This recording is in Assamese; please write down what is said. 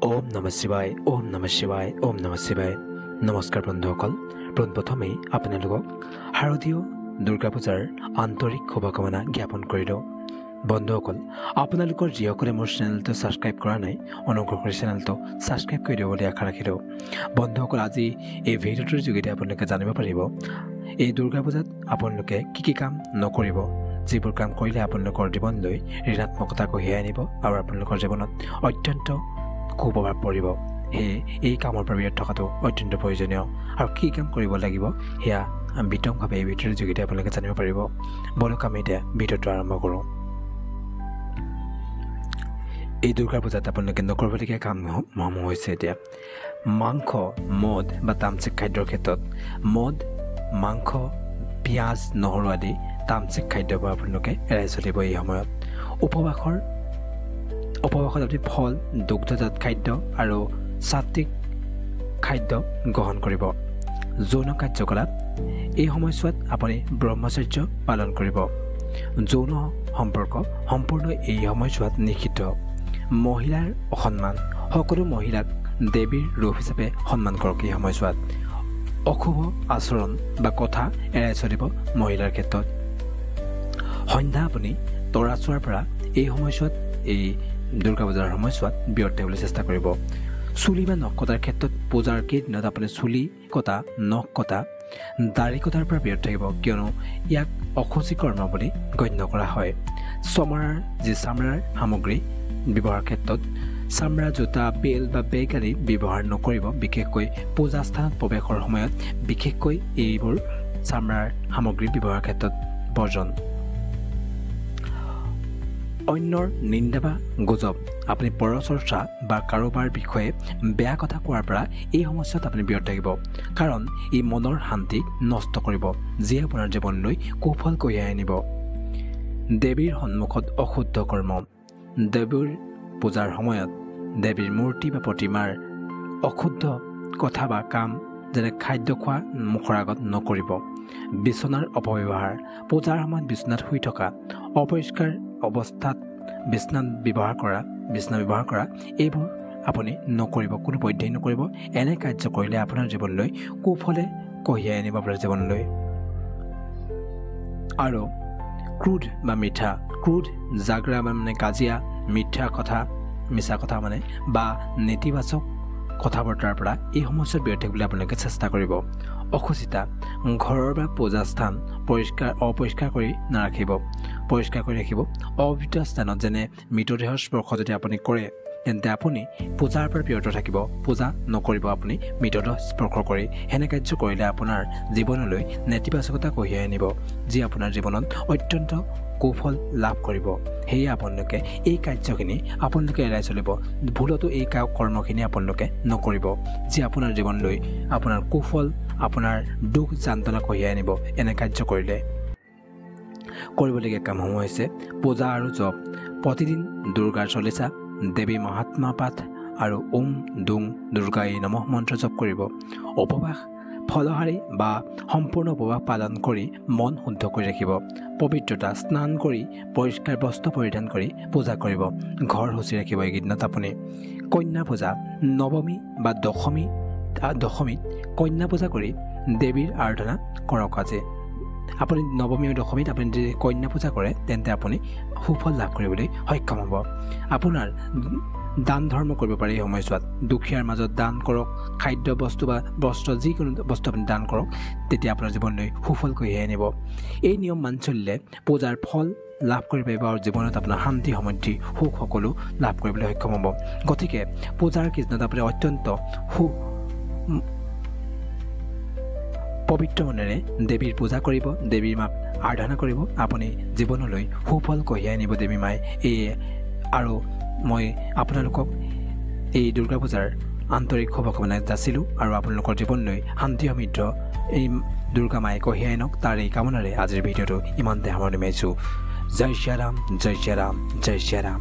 ওম নমঃ শিৱায় ওম নমঃ শিৱায় ওম নমঃ শিৱায় নমস্কাৰ বন্ধুসকল প্ৰথমেই আপোনালোকক শাৰদীয় দুৰ্গা পূজাৰ আন্তৰিক শুভকামনা জ্ঞাপন কৰিলোঁ বন্ধুসকল আপোনালোকৰ যিসকলে মোৰ চেনেলটো ছাবস্ক্ৰাইব কৰা নাই অনুগ্ৰহ কৰি চেনেলটো ছাবস্ক্ৰাইব কৰি দিব বুলি আশা ৰাখিলোঁ বন্ধুসকল আজি এই ভিডিঅ'টোৰ যোগেদি আপোনালোকে জানিব পাৰিব এই দুৰ্গা পূজাত আপোনালোকে কি কাম নকৰিব যিবোৰ কাম কৰিলে আপোনালোকৰ জীৱনলৈ ঋণাত্মকতা কঢ়িয়াই আনিব আৰু আপোনালোকৰ জীৱনত অত্যন্ত কুপ্ৰভাৱ পৰিব সেয়ে এই কামৰ পৰা বিৰত থকাটো অত্যন্ত প্ৰয়োজনীয় আৰু কি কাম কৰিব লাগিব সেয়া বিতংভাৱে এই ভিডিঅ'ৰ যোগেদি আপোনালোকে জানিব পাৰিব বলক আমি এতিয়া ভিডিঅ'টো আৰম্ভ কৰোঁ এই দুৰ্গা পূজাত আপোনালোকে নকৰিবলগীয়া কামসমূহ হৈছে এতিয়া মাংস মদ বা তামচিক খাদ্যৰ ক্ষেত্ৰত মদ মাংস পিঁয়াজ নহৰু আদি তামচিক খাদ্যৰ পৰা আপোনালোকে এৰাই চলিব এই সময়ত উপবাসত আপুনি ফল দুগ্ধজাত খাদ্য আৰু সাত্বিক খাদ্য গ্ৰহণ কৰিব যৌন কাৰ্যকলাপ এই সময়ছোৱাত আপুনি ব্ৰহ্মচৰ্য পালন কৰিব যৌন সম্পৰ্ক সম্পূৰ্ণ এই সময়ছোৱাত নিষিদ্ধ মহিলাৰ অসন্মান সকলো মহিলাক দেৱীৰ ৰূপ হিচাপে সন্মান কৰক এই সময়ছোৱাত অশুভ আচৰণ বা কথা এৰাই চলিব মহিলাৰ ক্ষেত্ৰত সন্ধ্যা আপুনি তৰা চোৱাৰ পৰা এই সময়ছোৱাত এই দুৰ্গা পূজাৰ সময়ছোৱাত বিৰত থাকিবলৈ চেষ্টা কৰিব চুলি বা নখ কটাৰ ক্ষেত্ৰত পূজাৰ কেইদিনত আপুনি চুলি কটা নখ কটা দাড়ি কটাৰ পৰা বিৰত থাকিব কিয়নো ইয়াক অশুচি কৰ্ম বুলি গণ্য কৰা হয় চামৰাৰ সামগ্ৰী ব্যৱহাৰৰ ক্ষেত্ৰত চামৰা জোতা বেল বা বেগ আদি ব্যৱহাৰ নকৰিব বিশেষকৈ পূজা স্থানত প্ৰৱেশৰ সময়ত বিশেষকৈ এইবোৰ চামৰাৰ সামগ্ৰী ব্যৱহাৰৰ ক্ষেত্ৰত বৰ্জন অন্যৰ নিন্দা বা গুজব আপুনি পৰচৰ্চা বা কাৰোবাৰ বিষয়ে বেয়া কথা কোৱাৰ পৰা এই সমস্যাত আপুনি বিৰত থাকিব কাৰণ ই মনৰ শান্তি নষ্ট কৰিব যিয়ে আপোনাৰ জীৱনলৈ কুফল কঢ়িয়াই আনিব দেৱীৰ সন্মুখত অশুদ্ধ কৰ্ম দেৱীৰ পূজাৰ সময়ত দেৱীৰ মূৰ্তি বা প্ৰতিমাৰ অশুদ্ধ কথা বা কাম যেনে খাদ্য খোৱা মুখৰ আগত নকৰিব বিচনাৰ অপব্যৱহাৰ পূজাৰ সময়ত বিচনাত শুই থকা অপৰিষ্কাৰ অৱস্থাত বিচনা ব্যৱহাৰ কৰা এইবোৰ আপুনি নকৰিব কোনো পধ্যেই নকৰিব এনে কাৰ্য কৰিলে আপোনাৰ জীৱনলৈ কুফলে কঢ়িয়াই আনিব আপোনাৰ জীৱনলৈ আৰু ক্ৰোধ বা মিঠা ক্ৰোধ জাগৰা মানে কাজিয়া মিছা কথা মানে বা নেতিবাচক কথা বতৰাৰ পৰা এই সমস্যাত বিৰত থাকিবলৈ আপোনালোকে চেষ্টা কৰিব অশুচিতা ঘৰৰ বা পূজা স্থান অপৰিষ্কাৰ কৰি নাৰাখিব পৰিষ্কাৰ কৰি ৰাখিব অপবিত্ৰ স্থানত যেনে মৃতদেহৰ স্পৰ্শ যদি আপুনি কৰে তেন্তে আপুনি পূজাৰ পৰা বিৰত থাকিব পূজা নকৰিব আপুনি মৃতদেহ স্পৰ্শ কৰি হেনে কাৰ্য কৰিলে আপোনাৰ জীৱনলৈ নেতিবাচকতা কঢ়িয়াই আনিব যি আপোনাৰ জীৱনত অত্যন্ত কুফল লাভ কৰিব সেয়ে আপোনালোকে এই কাৰ্যখিনি আপোনালোকে এৰাই চলিব ভুলতো এই কৰ্মখিনি আপোনালোকে নকৰিব যি আপোনাৰ জীৱনলৈ আপোনাৰ কুফল আপোনাৰ দুখ যান্ত্ৰণা কঢ়িয়াই আনিব এনে কাৰ্য কৰিলে কৰিবলগীয়া কামসমূহ হৈছে পূজা আৰু জপ প্ৰতিদিন দুৰ্গাৰ চলিচা দেৱী মহাত্মা পাঠ আৰু ওম দুং দুৰ্গাই নমঃ মন্ত্ৰ জপ কৰিব উপবাস ফলহাৰী বা সম্পূৰ্ণ উপবাস পালন কৰি মন শুদ্ধ কৰি ৰাখিব পবিত্ৰতা স্নান কৰি পৰিষ্কাৰ বস্ত্ৰ পৰিধান কৰি পূজা কৰিব ঘৰ সচি ৰাখিব এইকেইদিনত আপুনি কন্যা পূজা নৱমী বা দশমীত কন্যা পূজা কৰি দেৱীৰ আৰাধনা কৰক আজি আপুনি নৱমী আৰু দশমীত আপুনি যদি কন্যা পূজা কৰে তেন্তে আপুনি সুফল লাভ কৰিবলৈ সক্ষম হ'ব আপোনাৰ দান ধৰ্ম কৰিব পাৰে এই সময়ছোৱাত দুখীয়াৰ মাজত দান কৰক খাদ্য বস্তু বা বস্ত্ৰ যিকোনো বস্তু আপুনি দান কৰক তেতিয়া আপোনাৰ জীৱনলৈ সুফল কঢ়িয়াই আনিব এই নিয়ম মানি চলিলে পূজাৰ ফল লাভ কৰিব পাৰিব আৰু জীৱনত আপোনাৰ শান্তি সমৃদ্ধি সুখ সকলো লাভ কৰিবলৈ সক্ষম হ'ব গতিকে পূজাৰ কেইদিনত আপুনি অত্যন্ত পবিত্ৰ মনেৰে দেৱীৰ পূজা কৰিব দেৱীৰ মাক আৰাধনা কৰিব আপুনি জীৱনলৈ সুফল কঢ়িয়াই আনিব দেৱী মায়ে আৰু মই আপোনালোকক এই দুৰ্গা পূজাৰ আন্তৰিক শুভকামনা যাচিলোঁ আৰু আপোনালোকৰ জীৱনলৈ শান্তি সমৃদ্ধ এই দুৰ্গা মায়ে কঢ়িয়াই আনক তাৰ এই কামনাৰে আজিৰ ভিডিঅ'টো ইমানতে সামৰণি মাৰিছোঁ জয় শ্ৰী ৰাম জয় শ্ৰী ৰাম জয় শ্ৰী ৰাম